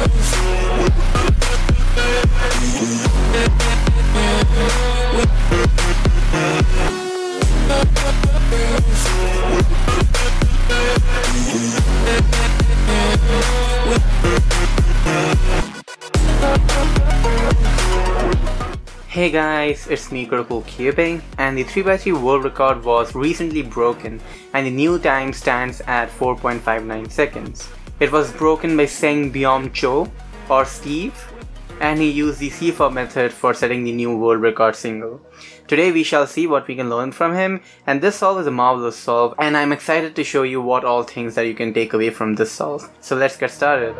Hey guys, it's me CriticalCubing, and the 3x3 world record was recently broken and the new time stands at 4.59 seconds. It was broken by SeungBeom Cho, or Steve, and he used the C4 method for setting the new world record single. Today we shall see what we can learn from him, and this solve is a marvelous solve, and I'm excited to show you what all things that you can take away from this solve. So let's get started.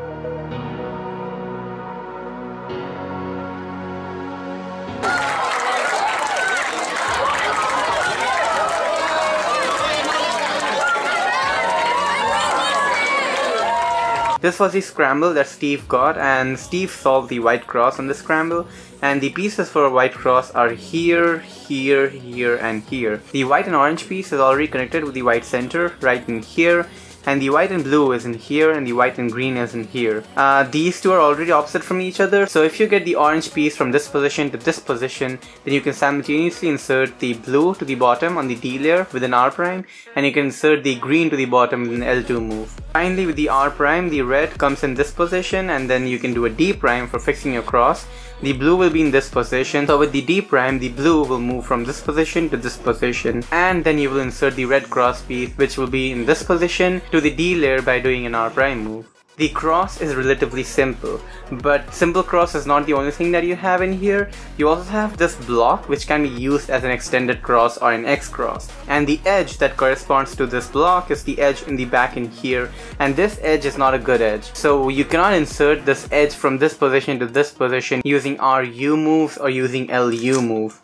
This was the scramble that Steve got, and Steve solved the white cross on the scramble, and the pieces for a white cross are here, here, here, and here. The white and orange piece is already connected with the white center right in here, and the white and blue is in here, and the white and green is in here. These two are already opposite from each other, so if you get the orange piece from this position to this position, then you can simultaneously insert the blue to the bottom on the D layer with an R prime, and you can insert the green to the bottom with an L2 move. Finally, with the R prime, the red comes in this position, and then you can do a D prime for fixing your cross. The blue will be in this position, so with the D prime, the blue will move from this position to this position, and then you will insert the red cross piece, which will be in this position, to the D layer by doing an R prime move. The cross is relatively simple, but simple cross is not the only thing that you have in here. You also have this block which can be used as an extended cross or an X cross, and the edge that corresponds to this block is the edge in the back in here, and this edge is not a good edge, so you cannot insert this edge from this position to this position using RU moves or using LU move,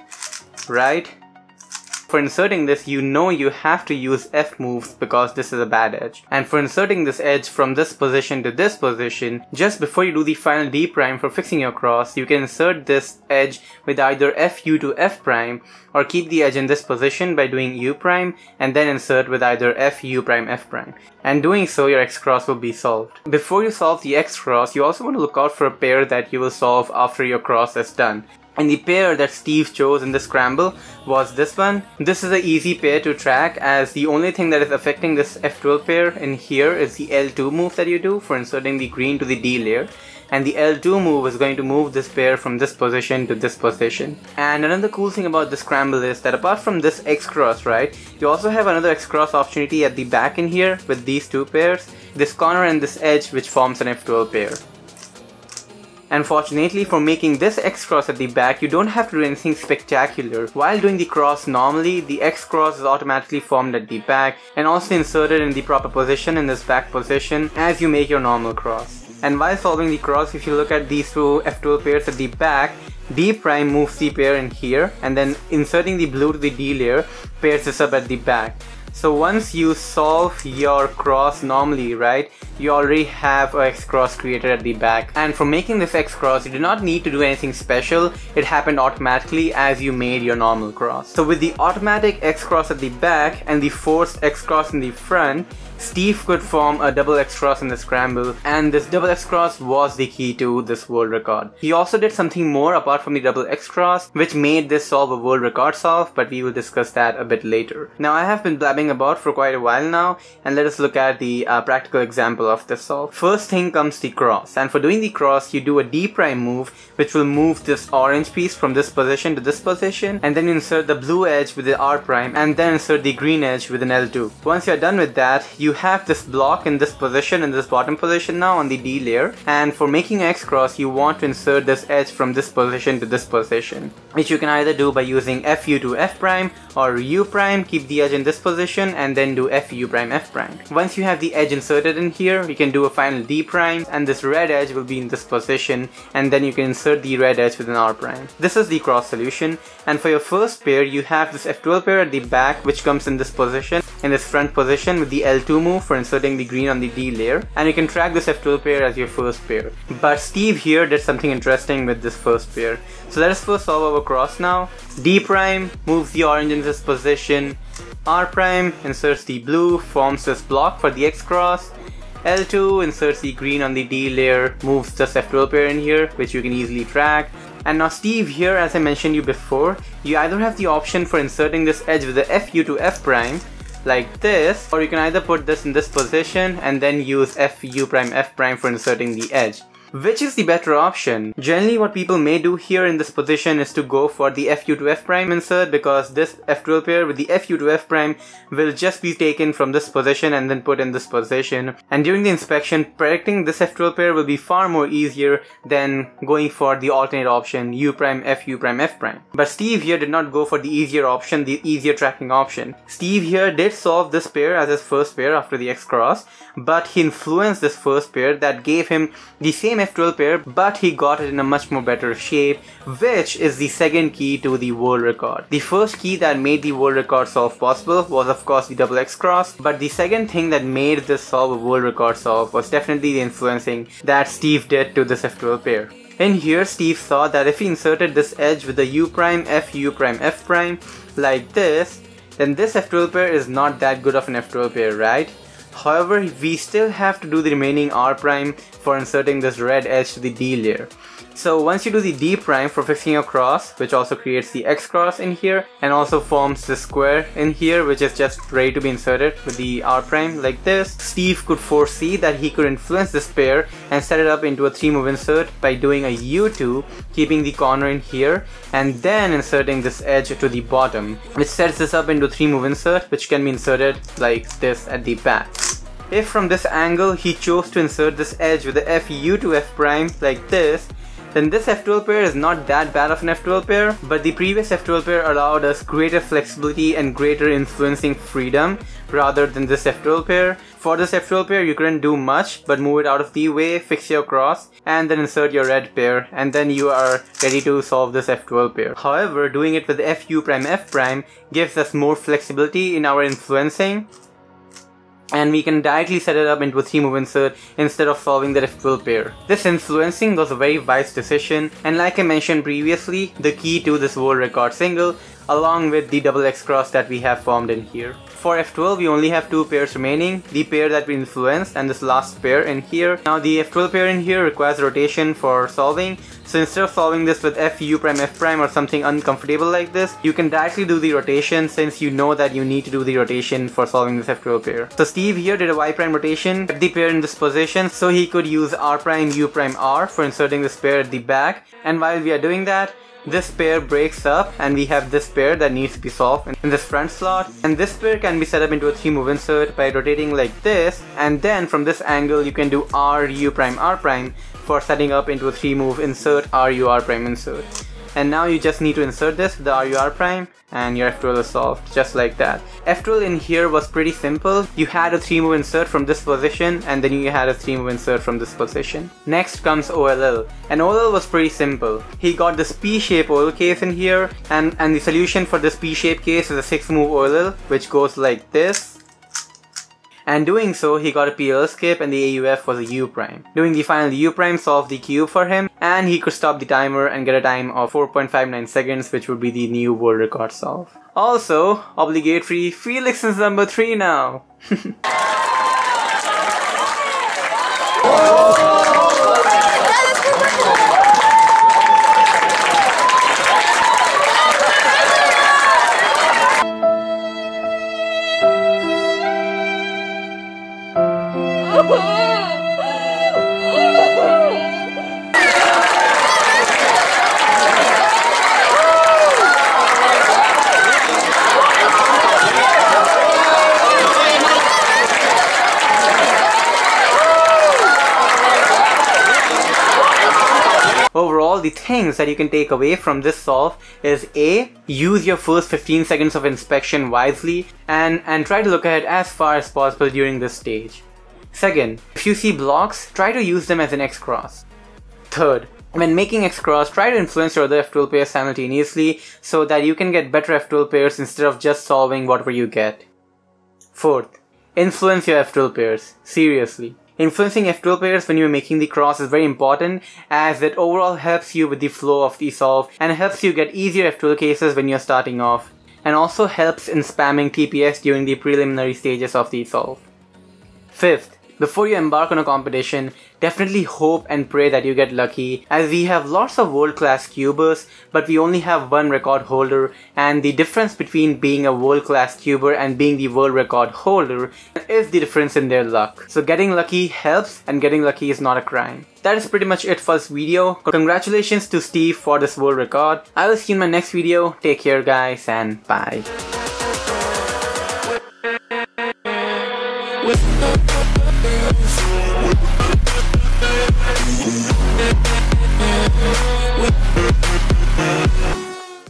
right? For inserting this, you know you have to use F moves because this is a bad edge. And for inserting this edge from this position to this position, just before you do the final D prime for fixing your cross, you can insert this edge with either FU to F prime, or keep the edge in this position by doing U prime, and then insert with either FU prime F prime. And doing so, your X cross will be solved. Before you solve the X cross, you also want to look out for a pair that you will solve after your cross is done. And the pair that Steve chose in the scramble was this one. This is an easy pair to track, as the only thing that is affecting this F12 pair in here is the L2 move that you do for inserting the green to the D layer. And the L2 move is going to move this pair from this position to this position. And another cool thing about this scramble is that apart from this X cross, right, you also have another X cross opportunity at the back in here with these two pairs, this corner and this edge, which forms an F12 pair. And fortunately, for making this X cross at the back, you don't have to do anything spectacular. While doing the cross normally, the X cross is automatically formed at the back and also inserted in the proper position in this back position as you make your normal cross. And while solving the cross, if you look at these two F12 pairs at the back, D prime moves the pair in here, and then inserting the blue to the D layer pairs this up at the back. So once you solve your cross normally, right, you already have a X cross created at the back. And for making this X cross, you do not need to do anything special. It happened automatically as you made your normal cross. So with the automatic X cross at the back and the forced X cross in the front, Steve could form a double X cross in the scramble, and this double X cross was the key to this world record. He also did something more apart from the double X cross, which made this solve a world record solve, but we will discuss that a bit later. Now, I have been blabbing about for quite a while now, and let us look at the practical example of this solve. First thing comes the cross, and for doing the cross, you do a D prime move, which will move this orange piece from this position to this position, and then insert the blue edge with the R prime, and then insert the green edge with an L2. Once you're done with that, you have this block in this position, in this bottom position now on the D layer, and for making an X cross, you want to insert this edge from this position to this position, which you can either do by using FU to F prime or U prime, keep the edge in this position, and then do FU prime F prime. Once you have the edge inserted in here, you can do a final D prime, and this red edge will be in this position, and then you can insert the red edge with an R prime. This is the cross solution, and for your first pair, you have this F12 pair at the back, which comes in this position, in this front position with the L2 move for inserting the green on the D layer, and you can track this F12 pair as your first pair. But Steve here did something interesting with this first pair. So let us first solve our cross now. D prime moves the orange in this position, R prime inserts the blue, forms this block for the X cross, L2 inserts the green on the D layer, moves this F12 pair in here, which you can easily track. And now Steve here, as I mentioned you before, you either have the option for inserting this edge with the FU to F prime, like this, or you can either put this in this position and then use FU prime F prime for inserting the edge. Which is the better option? Generally what people may do here in this position is to go for the FU to F prime insert, because this F12 pair with the FU to F prime will just be taken from this position and then put in this position. And during the inspection, predicting this F12 pair will be far more easier than going for the alternate option U prime FU prime F prime. But Steve here did not go for the easier option, the easier tracking option. Steve here did solve this pair as his first pair after the X cross, but he influenced this first pair that gave him the same F12 pair, but he got it in a much more better shape, which is the second key to the world record. The first key that made the world record solve possible was of course the double X cross, but the second thing that made this solve a world record solve was definitely the influencing that Steve did to this F12 pair. In here, Steve saw that if he inserted this edge with the U prime FU prime F prime like this, then this F12 pair is not that good of an F12 pair, right? However, we still have to do the remaining R prime for inserting this red edge to the D layer. So once you do the D prime for fixing your cross, which also creates the X cross in here and also forms the square in here, which is just ready to be inserted with the R prime like this, Steve could foresee that he could influence this pair and set it up into a 3-move insert by doing a U2, keeping the corner in here, and then inserting this edge to the bottom, which sets this up into a 3-move insert, which can be inserted like this at the back. If from this angle he chose to insert this edge with the FU to F prime like this, then this F12 pair is not that bad of an F12 pair, but the previous F12 pair allowed us greater flexibility and greater influencing freedom rather than this F12 pair. For this F12 pair you couldn't do much but move it out of the way, fix your cross, and then insert your red pair, and then you are ready to solve this F12 pair. However, doing it with FU prime F prime gives us more flexibility in our influencing, and we can directly set it up into a 3-move insert instead of solving the F12 pair. This influencing was a very wise decision, and like I mentioned previously, the key to this world record single, along with the double X cross that we have formed in here. For F12 we only have 2 pairs remaining, the pair that we influenced and this last pair in here. Now the F12 pair in here requires rotation for solving, so instead of solving this with FU prime F prime or something uncomfortable like this, you can directly do the rotation since you know that you need to do the rotation for solving this F12 pair. So Steve here did a Y prime rotation, kept the pair in this position so he could use R prime U prime R for inserting this pair at the back, and while we are doing that, this pair breaks up and we have this pair that needs to be solved in this front slot, and this pair can be set up into a 3-move insert by rotating like this, and then from this angle you can do R U prime R prime for setting up into a 3-move insert R U R prime insert. And now you just need to insert this with the R U R prime and your F12 is solved, just like that. F12 in here was pretty simple. You had a 3-move insert from this position and then you had a 3-move insert from this position. Next comes OLL, and OLL was pretty simple. He got this P-shape OLL case in here, and the solution for this P-shape case is a 6-move OLL which goes like this. And doing so, he got a PL skip and the AUF was a U prime. Doing the final U prime solved the cube for him, and he could stop the timer and get a time of 4.59 seconds, which would be the new world record solve. Also, obligatory, Feliks is number 3 now. Overall, the things that you can take away from this solve is A. Use your first 15 seconds of inspection wisely and try to look ahead as far as possible during this stage. Second, if you see blocks, try to use them as an X cross. Third, when making X cross, try to influence your other F12 pairs simultaneously so that you can get better F12 pairs instead of just solving whatever you get. Fourth, influence your F12 pairs. Seriously. Influencing F12 pairs when you're making the cross is very important, as it overall helps you with the flow of the solve and helps you get easier F12 cases when you're starting off, and also helps in spamming TPS during the preliminary stages of the solve. Fifth, Before you embark on a competition, definitely hope and pray that you get lucky, as we have lots of world-class cubers, but we only have one record holder, and the difference between being a world-class cuber and being the world record holder is the difference in their luck. So getting lucky helps, and getting lucky is not a crime. That is pretty much it for this video. Congratulations to Steve for this world record. I will see you in my next video. Take care guys, and bye. With